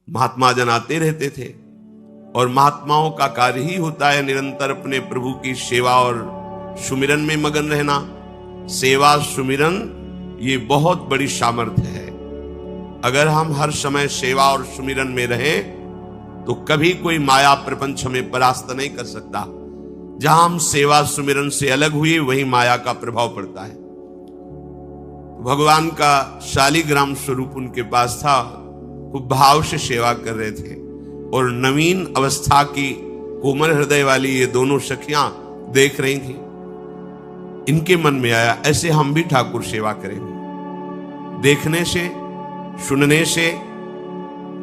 महात्मा जन आते रहते थे और महात्माओं का कार्य ही होता है निरंतर अपने प्रभु की सेवा और सुमिरन में मगन रहना। सेवा सुमिरन ये बहुत बड़ी सामर्थ्य है। अगर हम हर समय सेवा और सुमिरन में रहें तो कभी कोई माया प्रपंच हमें परास्त नहीं कर सकता। जहां हम सेवा सुमिरन से अलग हुए वहीं माया का प्रभाव पड़ता है। भगवान का शालिग्राम स्वरूप उनके पास था, खूब भाव से सेवा कर रहे थे और नवीन अवस्था की कोमल हृदय वाली ये दोनों सखियां देख रही थी। इनके मन में आया ऐसे हम भी ठाकुर सेवा करेंगे। देखने से सुनने से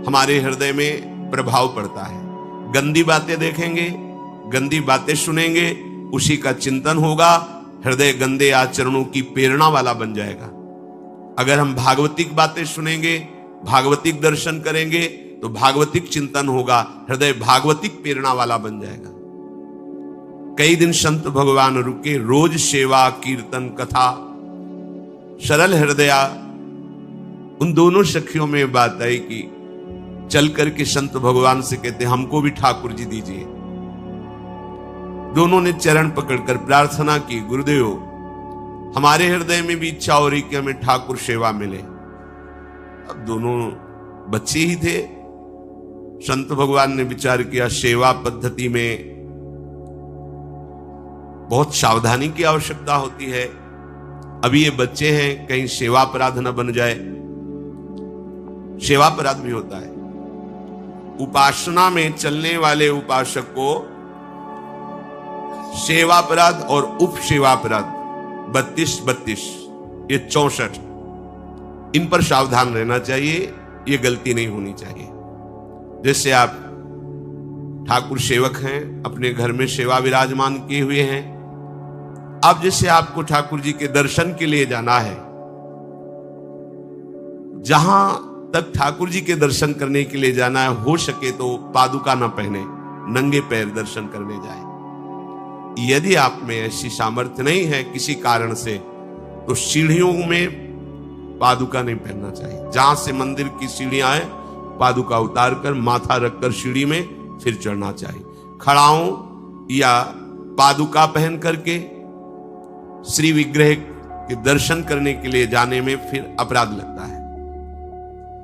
हमारे हृदय में प्रभाव पड़ता है। गंदी बातें देखेंगे, गंदी बातें सुनेंगे, उसी का चिंतन होगा, हृदय गंदे आचरणों की प्रेरणा वाला बन जाएगा। अगर हम भागवतिक बातें सुनेंगे, भागवतिक दर्शन करेंगे तो भागवतिक चिंतन होगा, हृदय भागवतिक प्रेरणा वाला बन जाएगा। कई दिन संत भगवान रुके, रोज सेवा कीर्तन कथा, सरल हृदया। उन दोनों सखियों में बात आई कि चल करके संत भगवान से कहते हमको भी ठाकुर जी दीजिए। दोनों ने चरण पकड़कर प्रार्थना की, गुरुदेव हमारे हृदय में भी इच्छा हो रही कि हमें ठाकुर सेवा मिले। अब दोनों बच्चे ही थे। संत भगवान ने विचार किया सेवा पद्धति में बहुत सावधानी की आवश्यकता होती है। अभी ये बच्चे हैं, कहीं सेवा अपराध न बन जाए। सेवा अपराध भी होता है। उपासना में चलने वाले उपासक को सेवा अपराध और उप सेवा अपराध 32 ये 64 इन पर सावधान रहना चाहिए। ये गलती नहीं होनी चाहिए। जैसे आप ठाकुर सेवक हैं, अपने घर में सेवा विराजमान किए हुए हैं। अब जैसे आपको ठाकुर जी के दर्शन के लिए जाना है, जहां तक ठाकुर जी के दर्शन करने के लिए जाना है, हो सके तो पादुका न पहने, नंगे पैर दर्शन करने जाए। यदि आप में ऐसी सामर्थ्य नहीं है किसी कारण से, तो सीढ़ियों में पादुका नहीं पहनना चाहिए। जहां से मंदिर की सीढ़ियां हैं, पादुका उतार कर माथा रखकर सीढ़ी में फिर चढ़ना चाहिए। खड़ाओं या पादुका पहन करके श्री विग्रह के दर्शन करने के लिए जाने में फिर अपराध लगता है।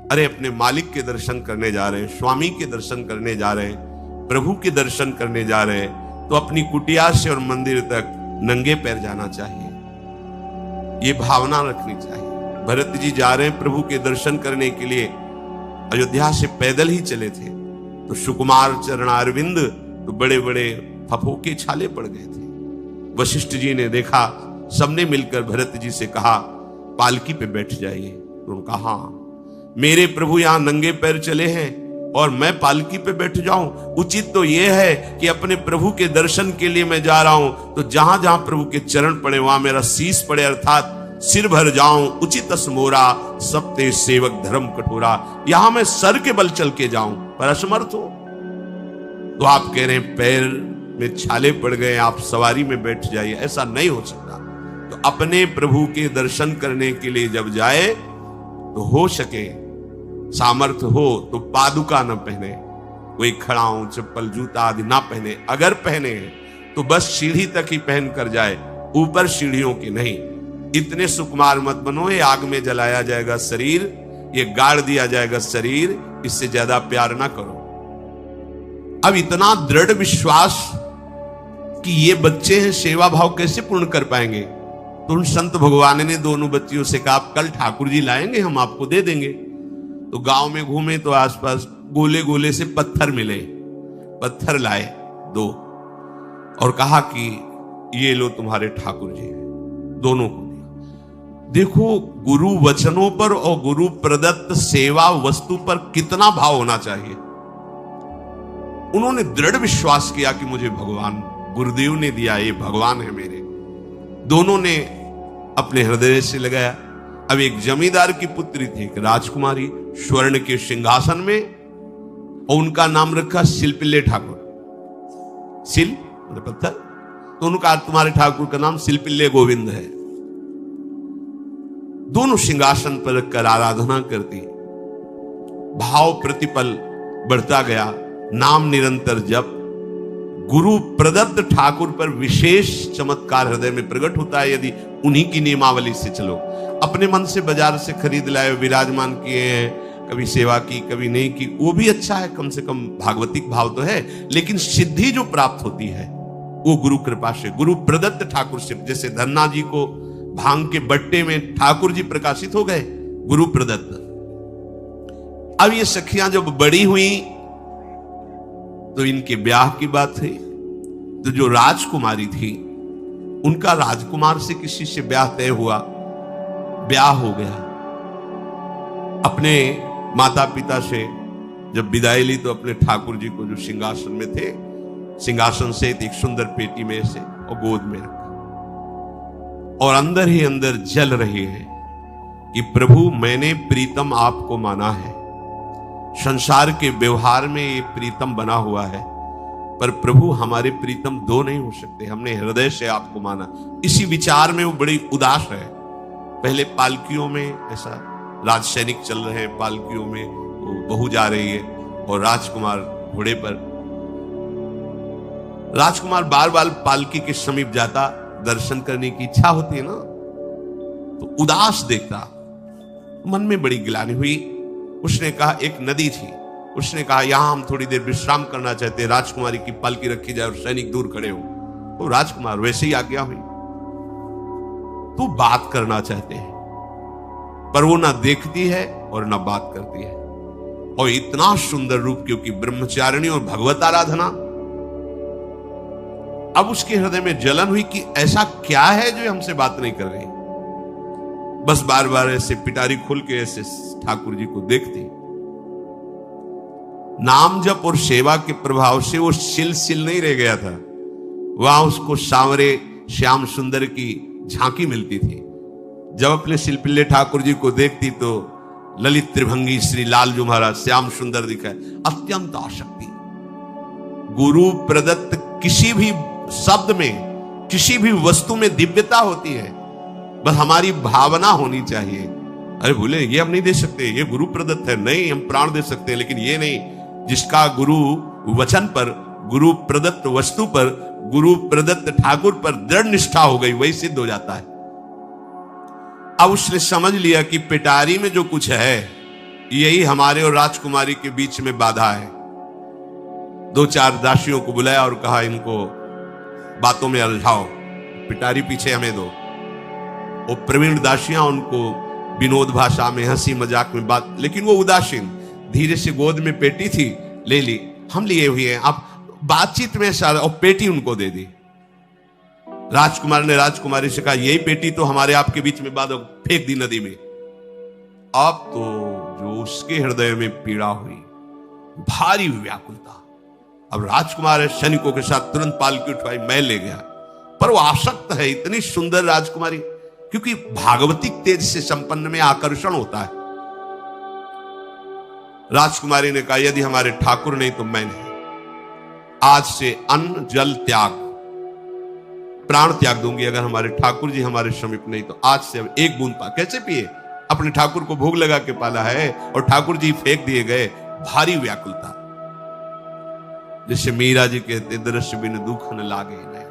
अरे अपने मालिक के दर्शन करने जा रहे हैं, स्वामी के दर्शन करने जा रहे हैं, प्रभु के दर्शन करने जा रहे हैं, तो अपनी कुटिया से और मंदिर तक नंगे पैर जाना चाहिए। ये भावना रखनी चाहिए। भरत जी जा रहे हैं प्रभु के दर्शन करने के लिए, अयोध्या से पैदल ही चले थे, तो सुकुमार चरणारविंद तो बड़े बड़े फफोके छाले पड़ गए थे। वशिष्ठ जी ने देखा, सबने मिलकर भरत जी से कहा पालकी पे बैठ जाइए। तो उन्होंने कहा हाँ, मेरे प्रभु यहां नंगे पैर चले हैं और मैं पालकी पे बैठ जाऊं? उचित तो यह है कि अपने प्रभु के दर्शन के लिए मैं जा रहा हूं, तो जहां जहां प्रभु के चरण पड़े वहां मेरा शीश पड़े, अर्थात सिर भर जाऊं। उचित असमोरा सबते सेवक धर्म कठोरा। यहां मैं सर के बल चल के जाऊं पर असमर्थ हो। तो आप कह रहे हैं पैर में छाले पड़ गए, आप सवारी में बैठ जाइए, ऐसा नहीं हो सकता। तो अपने प्रभु के दर्शन करने के लिए जब जाए तो हो सके, सामर्थ्य हो तो पादुका न पहने, कोई खड़ाऊं चप्पल जूता आदि ना पहने। अगर पहने तो बस सीढ़ी तक ही पहन कर जाए, ऊपर सीढ़ियों की नहीं। इतने सुकुमार मत बनो, ये आग में जलाया जाएगा शरीर, ये गाड़ दिया जाएगा शरीर, इससे ज्यादा प्यार ना करो। अब इतना दृढ़ विश्वास कि ये बच्चे हैं, सेवा भाव कैसे पूर्ण कर पाएंगे? तो उन संत भगवान ने दोनों बच्चियों से कहा कल ठाकुर जी लाएंगे, हम आपको दे देंगे। तो गांव में घूमे तो आसपास गोले गोले से पत्थर मिले, पत्थर लाए 2 और कहा कि ये लो तुम्हारे ठाकुर जी। दोनों को दिया। देखो गुरु वचनों पर और गुरु प्रदत्त सेवा वस्तु पर कितना भाव होना चाहिए। उन्होंने दृढ़ विश्वास किया कि मुझे भगवान गुरुदेव ने दिया, ये भगवान है मेरे। दोनों ने अपने हृदय से लगाया। अब एक जमींदार की पुत्री थी, एक राजकुमारी, स्वर्ण के सिंहासन में, और उनका नाम रखा शिल्पिल्ले ठाकुर। शिल पत्थर, तो उनका तुम्हारे ठाकुर का नाम शिल्पिल्ले गोविंद है। दोनों सिंहासन पर रखकर आराधना करती, भाव प्रतिपल बढ़ता गया। नाम निरंतर जप। गुरु प्रदत्त ठाकुर पर विशेष चमत्कार हृदय में प्रकट होता है यदि उन्हीं की नियमावली से चलो। अपने मन से बाजार से खरीद लाए, विराजमान किए हैं, कभी सेवा की कभी नहीं की, वो भी अच्छा है, कम से कम भागवतिक भाव तो है, लेकिन सिद्धि जो प्राप्त होती है वो गुरु कृपा से, गुरु प्रदत्त ठाकुर से। जैसे धन्ना जी को भांग के बट्टे में ठाकुर जी प्रकाशित हो गए, गुरु प्रदत्त। अब ये सखियां जब बड़ी हुई तो इनके ब्याह की बात थी। तो जो राजकुमारी थी उनका राजकुमार से किसी से ब्याह तय हुआ, ब्याह हो गया। अपने माता पिता से जब विदाई ली तो अपने ठाकुर जी को जो सिंहासन में थे, सिंहासन से एक सुंदर पेटी में से और गोद में रखा, और अंदर ही अंदर जल रही है कि प्रभु मैंने प्रीतम आपको माना है, संसार के व्यवहार में ये प्रीतम बना हुआ है, पर प्रभु हमारे प्रीतम दो नहीं हो सकते, हमने हृदय से आपको माना। इसी विचार में वो बड़ी उदास है। पहले पालकियों में ऐसा राज सैनिक चल रहे हैं, पालकियों में वो बहू जा रही है और राजकुमार घोड़े पर। राजकुमार बार बार पालकी के समीप जाता, दर्शन करने की इच्छा होती है ना, तो उदास देखता, मन में बड़ी गिलानी हुई। उसने कहा, एक नदी थी, उसने कहा यहां हम थोड़ी देर विश्राम करना चाहते, राजकुमारी की पालकी रखी जाए और सैनिक दूर खड़े हो। तो राजकुमार वैसे ही आज्ञा हुई। तो बात करना चाहते हैं पर वो ना देखती है और ना बात करती है, और इतना सुंदर रूप, क्योंकि ब्रह्मचारिणी और भगवत आराधना। अब उसके हृदय में जलन हुई कि ऐसा क्या है जो हमसे बात नहीं कर रही। बस बार बार ऐसे पिटारी खोल के ऐसे ठाकुर जी को देखती। नाम जप और सेवा के प्रभाव से वो सिल नहीं रह गया था, वहां उसको सांवरे श्याम सुंदर की झांकी मिलती थी। जब अपने शिल्पिल्ले ठाकुर जी को देखती तो ललित त्रिभंगी श्री लालजू महाराज श्याम सुंदर दिखाए, अत्यंत आसक्ति। गुरु प्रदत्त किसी भी शब्द में, किसी भी वस्तु में दिव्यता होती है, बस हमारी भावना होनी चाहिए। अरे बोले ये हम नहीं दे सकते, ये गुरु प्रदत्त है, नहीं हम प्राण दे सकते हैं, लेकिन ये नहीं। जिसका गुरु वचन पर, गुरु प्रदत्त वस्तु पर, गुरु प्रदत्त ठाकुर पर दृढ़ निष्ठा हो गई, वही सिद्ध हो जाता है। अब उसने समझ लिया कि पिटारी में जो कुछ है यही हमारे और राजकुमारी के बीच में बाधा है। दो चार दासियों को बुलाया और कहा इनको बातों में उलझाओ, पिटारी पीछे हमें दो। और प्रवीण दासियां उनको विनोद भाषा में, हंसी मजाक में बात, लेकिन वो उदासीन। धीरे से गोद में पेटी थी, ले ली, हम लिए हुए हैं, आप बातचीत में सारा, और पेटी उनको दे दी। राजकुमार ने राजकुमारी से कहा यही पेटी तो हमारे आपके बीच में बात, फेंक दी नदी में। अब तो जो उसके हृदय में पीड़ा हुई, भारी व्याकुलता। अब राजकुमार सैनिकों के साथ तुरंत पालकी उठवाई, मैं ले गया। पर वो आसक्त है, इतनी सुंदर राजकुमारी, क्योंकि भागवतिक तेज से संपन्न में आकर्षण होता है। राजकुमारी ने कहा यदि हमारे ठाकुर नहीं तो मैं नहीं, आज से अन्न जल त्याग, प्राण त्याग दूंगी। अगर हमारे ठाकुर जी हमारे समीप नहीं तो आज से अब एक बूंद कैसे पिए? अपने ठाकुर को भोग लगा के पाला है और ठाकुर जी फेंक दिए गए। भारी व्याकुलता, जैसे मीरा जी कहते, दृश्य बिन दुख न लागे नहीं,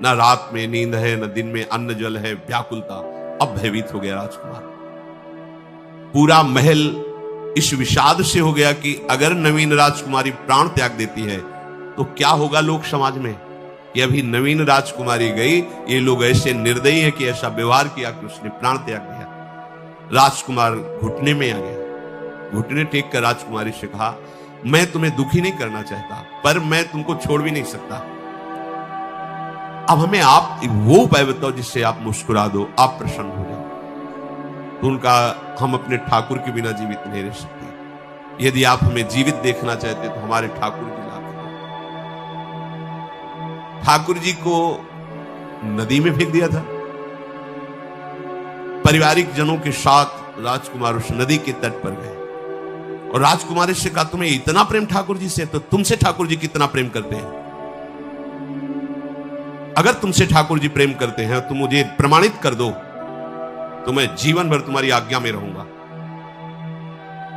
ना रात में नींद है न दिन में अन्न जल है, व्याकुलता। अब भयभीत हो गया राजकुमार। पूरा महल इस विषाद से हो गया कि अगर नवीन राजकुमारी प्राण त्याग देती है तो क्या होगा लोक समाज में, कि अभी नवीन राजकुमारी गई, ये लोग ऐसे निर्दयी है कि ऐसा व्यवहार किया कि उसने प्राण त्याग दिया। राजकुमार घुटने में आ गया, घुटने टेक कर राजकुमारी से कहा मैं तुम्हें दुखी नहीं करना चाहता, पर मैं तुमको छोड़ भी नहीं सकता। अब हमें आप वो उपाय बताओ जिससे आप मुस्कुरा दो, आप प्रसन्न हो जाओ। तो उनका, हम अपने ठाकुर के बिना जीवित नहीं रह सकते, यदि आप हमें जीवित देखना चाहते तो हमारे ठाकुर जी ला के दो। ठाकुर जी को नदी में फेंक दिया था। पारिवारिक जनों के साथ राजकुमार उस नदी के तट पर गए और राजकुमारी से कहा तुम्हें इतना प्रेम ठाकुर जी से, तो तुमसे ठाकुर जी कितना प्रेम करते हैं? अगर तुमसे ठाकुर जी प्रेम करते हैं तो मुझे प्रमाणित कर दो, तो मैं जीवन भर तुम्हारी आज्ञा में रहूंगा।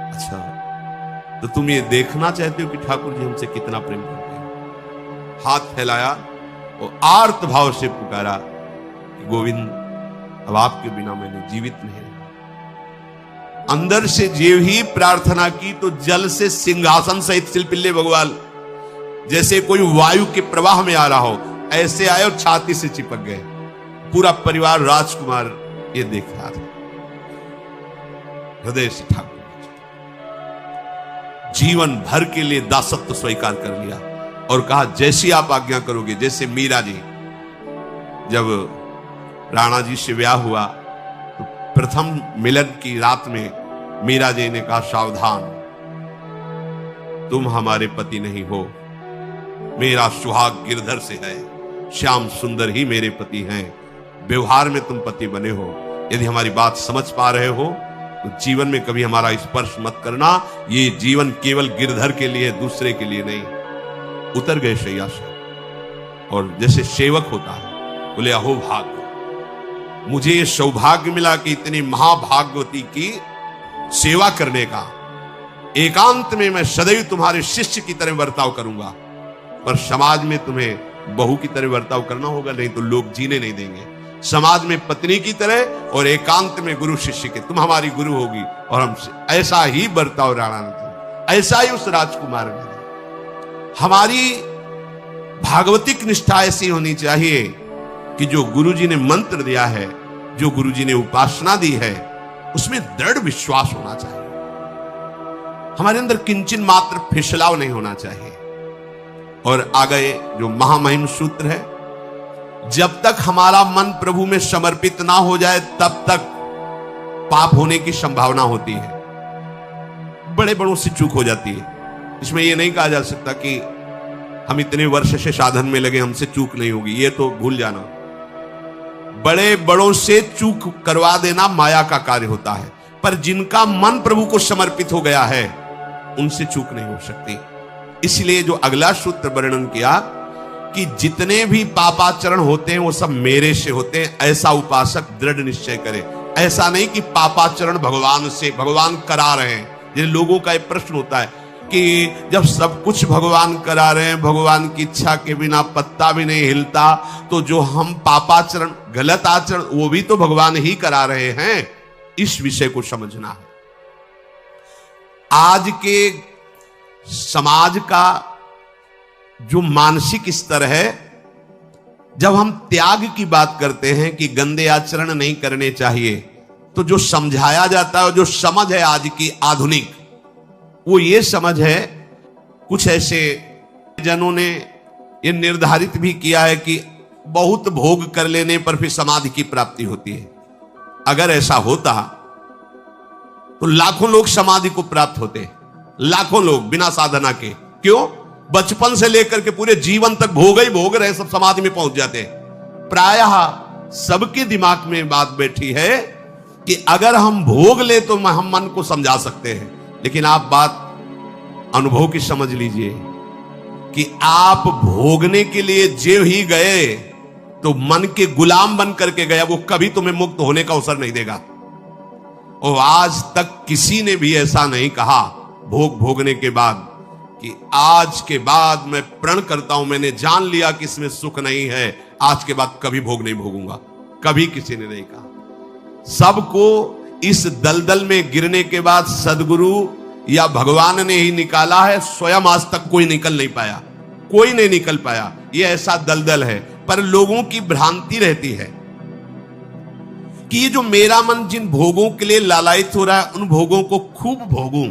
अच्छा, तो तुम ये देखना चाहते हो कि ठाकुर जी हमसे कितना प्रेम करते हैं। हाथ फैलाया और आर्त भाव से पुकारा कि गोविंद, अब आपके बिना मैंने जीवित नहीं रहा। अंदर से जेव ही प्रार्थना की तो जल से सिंहासन सहित सिलपिल्ले भगवान जैसे कोई वायु के प्रवाह में आ रहा हो ऐसे आए और छाती से चिपक गए। पूरा परिवार राजकुमार ये देख रहा था। हृदय से ठाकुर जीवन भर के लिए दासत्व स्वीकार कर लिया और कहा जैसी आप आज्ञा करोगे। जैसे मीरा जी, जब राणा जी से ब्याह हुआ तो प्रथम मिलन की रात में मीरा जी ने कहा सावधान, तुम हमारे पति नहीं हो, मेरा सुहाग गिरधर से है, श्याम सुंदर ही मेरे पति हैं। व्यवहार में तुम पति बने हो, यदि हमारी बात समझ पा रहे हो तो जीवन में कभी हमारा स्पर्श मत करना। ये जीवन केवल गिरधर के लिए, दूसरे के लिए नहीं। उतर गए शैया से और जैसे सेवक होता है बोले अहो भाग्य, मुझे ये सौभाग्य मिला कि इतनी महाभागवती की सेवा करने का। एकांत में मैं सदैव तुम्हारे शिष्य की तरह बर्ताव करूंगा, पर समाज में तुम्हें बहू की तरह बर्ताव करना होगा, नहीं तो लोग जीने नहीं देंगे। समाज में पत्नी की तरह और एकांत में गुरु शिष्य के। तुम हमारी गुरु होगी और हमसे ऐसा ही बर्ताव राणा ने किया, ऐसा ही उस राजकुमार ने। हमारी भागवतिक निष्ठा ऐसी होनी चाहिए कि जो गुरुजी ने मंत्र दिया है, जो गुरुजी ने उपासना दी है, उसमें दृढ़ विश्वास होना चाहिए। हमारे अंदर किंचन मात्र फिसलाव नहीं होना चाहिए। और आगे जो महामहिम सूत्र है, जब तक हमारा मन प्रभु में समर्पित ना हो जाए तब तक पाप होने की संभावना होती है, बड़े बड़ों से चूक हो जाती है। इसमें यह नहीं कहा जा सकता कि हम इतने वर्ष से साधन में लगे, हमसे चूक नहीं होगी, ये तो भूल जाना। बड़े बड़ों से चूक करवा देना माया का कार्य होता है, पर जिनका मन प्रभु को समर्पित हो गया है उनसे चूक नहीं हो सकती। इसलिए जो अगला सूत्र वर्णन किया कि जितने भी पापाचरण होते हैं वो सब मेरे से होते हैं, ऐसा उपासक दृढ़ निश्चय करे। ऐसा नहीं कि पापाचरण भगवान से, भगवान करा रहे हैं। जिन लोगों का एक प्रश्न होता है कि जब सब कुछ भगवान करा रहे हैं, भगवान की इच्छा के बिना पत्ता भी नहीं हिलता, तो जो हम पापाचरण, गलत आचरण, वो भी तो भगवान ही करा रहे हैं। इस विषय को समझना है। आज के समाज का जो मानसिक स्तर है, जब हम त्याग की बात करते हैं कि गंदे आचरण नहीं करने चाहिए, तो जो समझाया जाता है, जो समझ है आज की आधुनिक, वो ये समझ है, कुछ ऐसे जनों ने ये निर्धारित भी किया है कि बहुत भोग कर लेने पर फिर समाधि की प्राप्ति होती है। अगर ऐसा होता तो लाखों लोग समाधि को प्राप्त होते, लाखों लोग बिना साधना के। क्यों? बचपन से लेकर के पूरे जीवन तक भोग ही भोग रहे, सब समाधि में पहुंच जाते हैं। प्रायः सबके दिमाग में बात बैठी है कि अगर हम भोग ले तो हम मन को समझा सकते हैं, लेकिन आप बात अनुभव की समझ लीजिए कि आप भोगने के लिए जो ही गए तो मन के गुलाम बन करके गया, वो कभी तुम्हें मुक्त होने का अवसर नहीं देगा। और आज तक किसी ने भी ऐसा नहीं कहा भोग भोगने के बाद कि आज के बाद मैं प्रण करता हूं, मैंने जान लिया कि इसमें सुख नहीं है, आज के बाद कभी भोग नहीं भोगूंगा। कभी किसी ने नहीं कहा। सबको इस दलदल में गिरने के बाद सदगुरु या भगवान ने ही निकाला है, स्वयं आज तक कोई निकल नहीं पाया, कोई नहीं निकल पाया। ये ऐसा दलदल है। पर लोगों की भ्रांति रहती है कि ये जो मेरा मन जिन भोगों के लिए लालायित हो रहा है, उन भोगों को खूब भोगूं,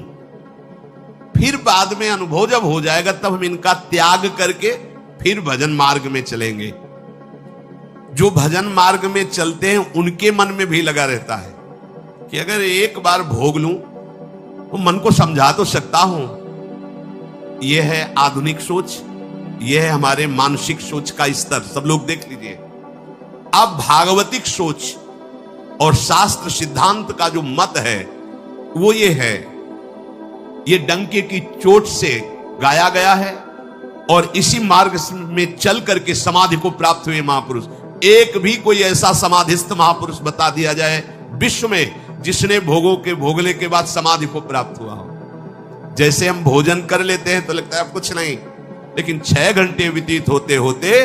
फिर बाद में अनुभव जब हो जाएगा तब हम इनका त्याग करके फिर भजन मार्ग में चलेंगे। जो भजन मार्ग में चलते हैं उनके मन में भी लगा रहता है कि अगर एक बार भोग लूं तो मन को समझा तो सकता हूं। यह है आधुनिक सोच, यह है हमारे मानसिक सोच का स्तर। सब लोग देख लीजिए। अब भागवतिक सोच और शास्त्र सिद्धांत का जो मत है वो ये है, ये डंके की चोट से गाया गया है और इसी मार्ग में चल करके समाधि को प्राप्त हुए महापुरुष। एक भी कोई ऐसा समाधिस्थ महापुरुष बता दिया जाए विश्व में जिसने भोगों के भोगने के बाद समाधि को प्राप्त हुआ हो? जैसे हम भोजन कर लेते हैं तो लगता है अब कुछ नहीं, लेकिन 6 घंटे व्यतीत होते होते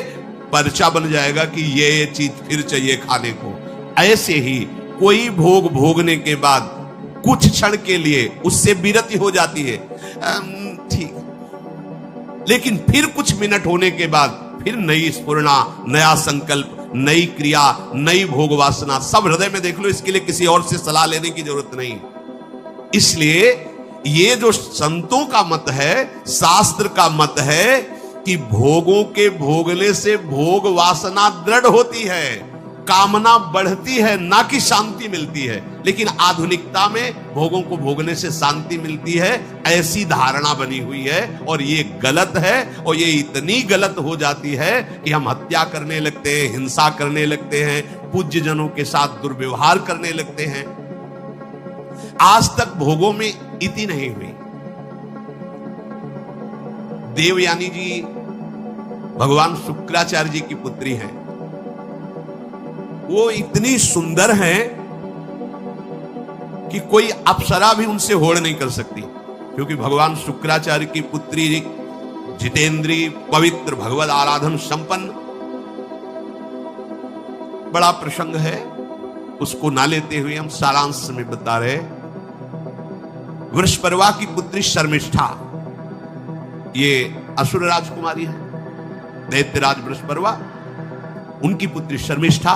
पर्चा बन जाएगा कि ये चीज फिर चाहिए खाने को। ऐसे ही कोई भोग भोगने के बाद कुछ क्षण के लिए उससे विरति हो जाती है, ठीक, लेकिन फिर कुछ मिनट होने के बाद फिर नई स्फुरना, नया संकल्प, नई क्रिया, नई भोग वासना सब हृदय में देख लो। इसके लिए किसी और से सलाह लेने की जरूरत नहीं। इसलिए ये जो संतों का मत है, शास्त्र का मत है कि भोगों के भोगने से भोग वासना दृढ़ होती है, कामना बढ़ती है, ना कि शांति मिलती है। लेकिन आधुनिकता में भोगों को भोगने से शांति मिलती है, ऐसी धारणा बनी हुई है और ये गलत है। और ये इतनी गलत हो जाती है कि हम हत्या करने लगते हैं, हिंसा करने लगते हैं, पूज्य जनों के साथ दुर्व्यवहार करने लगते हैं। आज तक भोगों में इति नहीं हुई। देवयानी जी भगवान शुक्राचार्य जी की पुत्री हैं। वो इतनी सुंदर हैं कि कोई अप्सरा भी उनसे होड़ नहीं कर सकती, क्योंकि भगवान शुक्राचार्य की पुत्री जितेंद्री, पवित्र, भगवत आराधन संपन्न। बड़ा प्रसंग है, उसको ना लेते हुए हम सारांश में बता रहे। वृषपर्वा की पुत्री शर्मिष्ठा, ये असुर राजकुमारी है, दैत्यराज वृषपर्वा, उनकी पुत्री शर्मिष्ठा,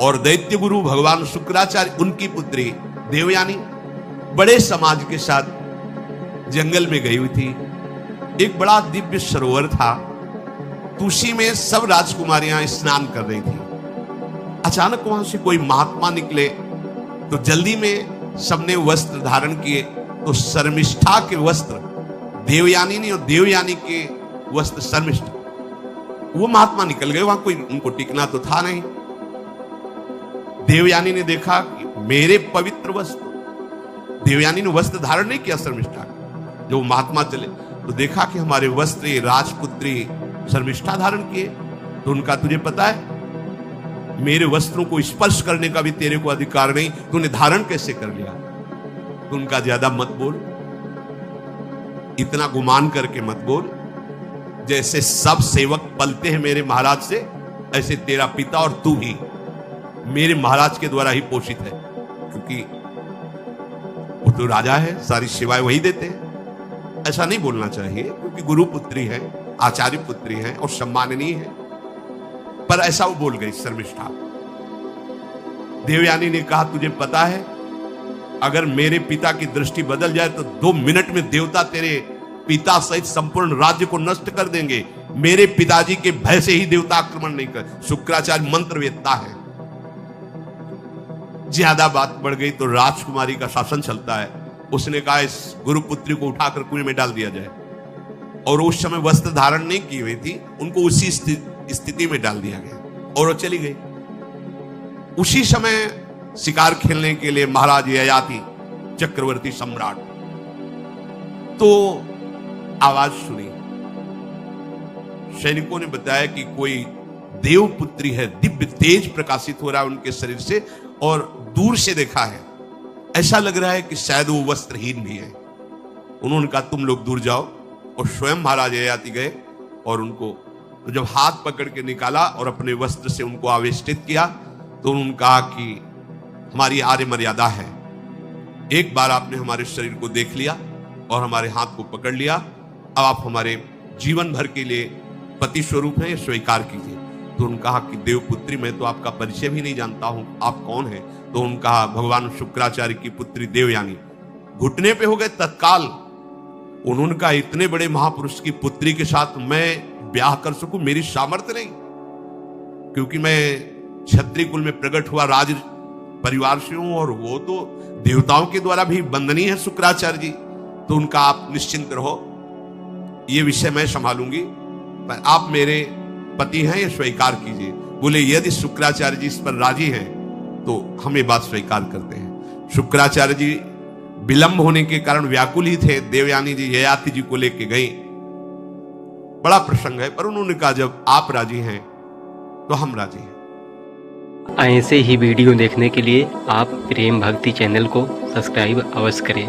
और दैत्य गुरु भगवान शुक्राचार्य उनकी पुत्री देवयानी बड़े समाज के साथ जंगल में गई हुई थी। एक बड़ा दिव्य सरोवर था, तुलसी में सब राजकुमारियां स्नान कर रही थी। अचानक वहां से कोई महात्मा निकले तो जल्दी में सबने वस्त्र धारण किए, तो शर्मिष्ठा के वस्त्र देवयानी ने और देवयानी के वस्त्र शर्मिष्ठा, वो महात्मा निकल गए। वहां कोई उनको टिकना तो था नहीं। देवयानी ने देखा कि मेरे पवित्र वस्त्र, देवयानी ने वस्त्र धारण नहीं किया शर्मिष्ठा, जो महात्मा चले तो देखा कि हमारे वस्त्र राजपुत्री शर्मिष्ठा धारण किए। तो उनका, तुझे पता है मेरे वस्त्रों को स्पर्श करने का भी तेरे को अधिकार नहीं, तूने धारण कैसे कर लिया? तो उनका, ज्यादा मत बोल, इतना गुमान करके मत बोल। जैसे सब सेवक पलते हैं मेरे महाराज से, ऐसे तेरा पिता और तू भी मेरे महाराज के द्वारा ही पोषित है, क्योंकि वो तो राजा है, सारी सेवाएं वही देते हैं। ऐसा नहीं बोलना चाहिए, क्योंकि गुरु पुत्री है, आचार्य पुत्री है और सम्माननीय है। पर ऐसा वो बोल गई शर्मिष्ठा। देवयानी ने कहा, तुझे पता है अगर मेरे पिता की दृष्टि बदल जाए तो 2 मिनट में देवता तेरे पिता सहित संपूर्ण राज्य को नष्ट कर देंगे। मेरे पिताजी के भय से ही देवता आक्रमण नहीं कर। शुक्राचार्य मंत्रवेत्ता है। ज्यादा बात बढ़ गई तो राजकुमारी का शासन चलता है। उसने कहा, इस गुरुपुत्री को उठाकर कुएं में डाल दिया जाए। और उस समय वस्त्र धारण नहीं की हुई थी, उनको उसी स्थिति में डाल दिया गया और वो चली गई। उसी समय शिकार खेलने के लिए महाराज ययाति चक्रवर्ती सम्राट तो आवाज सुनी। सैनिकों ने बताया कि कोई देवपुत्री है, दिव्य तेज प्रकाशित हो रहा है उनके शरीर से, और दूर से देखा है ऐसा लग रहा है कि शायद वो वस्त्रहीन भी है। उन्होंने कहा, तुम लोग दूर जाओ, और स्वयं महाराज ययाति गए और उनको तो जब हाथ पकड़ के निकाला और अपने वस्त्र से उनको आवेष्टित किया, तो उन्होंने कहा कि हमारी आर्य मर्यादा है, एक बार आपने हमारे शरीर को देख लिया और हमारे हाथ को पकड़ लिया, अब आप हमारे जीवन भर के लिए पति स्वरूप हैं, स्वीकार कीजिए। तो उन्होंने कहा कि देवपुत्री, मैं तो आपका परिचय भी नहीं जानता हूं, आप कौन हैं? तो उन्होंने कहा, भगवान शुक्राचार्य की पुत्री देवयानी। घुटने पे हो गए तत्काल। उन्होंने कहा, इतने बड़े महापुरुष की पुत्री के साथ मैं ब्याह कर सकूं, मेरी सामर्थ्य नहीं, क्योंकि मैं क्षत्रिय कुल में प्रकट हुआ राज परिवार से हूं, और वो तो देवताओं के द्वारा भी वंदनीय है शुक्राचार्य जी। तो उनका, आप निश्चिंत रहो, ये विषय मैं संभालूंगी, पर आप मेरे पति हैं, ये स्वीकार कीजिए। बोले, यदि शुक्राचार्य जी इस पर राजी हैं तो हम ये बात स्वीकार करते हैं। शुक्राचार्य जी विलंब होने के कारण व्याकुल ही थे। देवयानी जी ययाति जी को लेके गई। बड़ा प्रसंग है, पर उन्होंने कहा, जब आप राजी हैं तो हम राजी हैं। ऐसे ही वीडियो देखने के लिए आप प्रेम भक्ति चैनल को सब्सक्राइब अवश्य करें।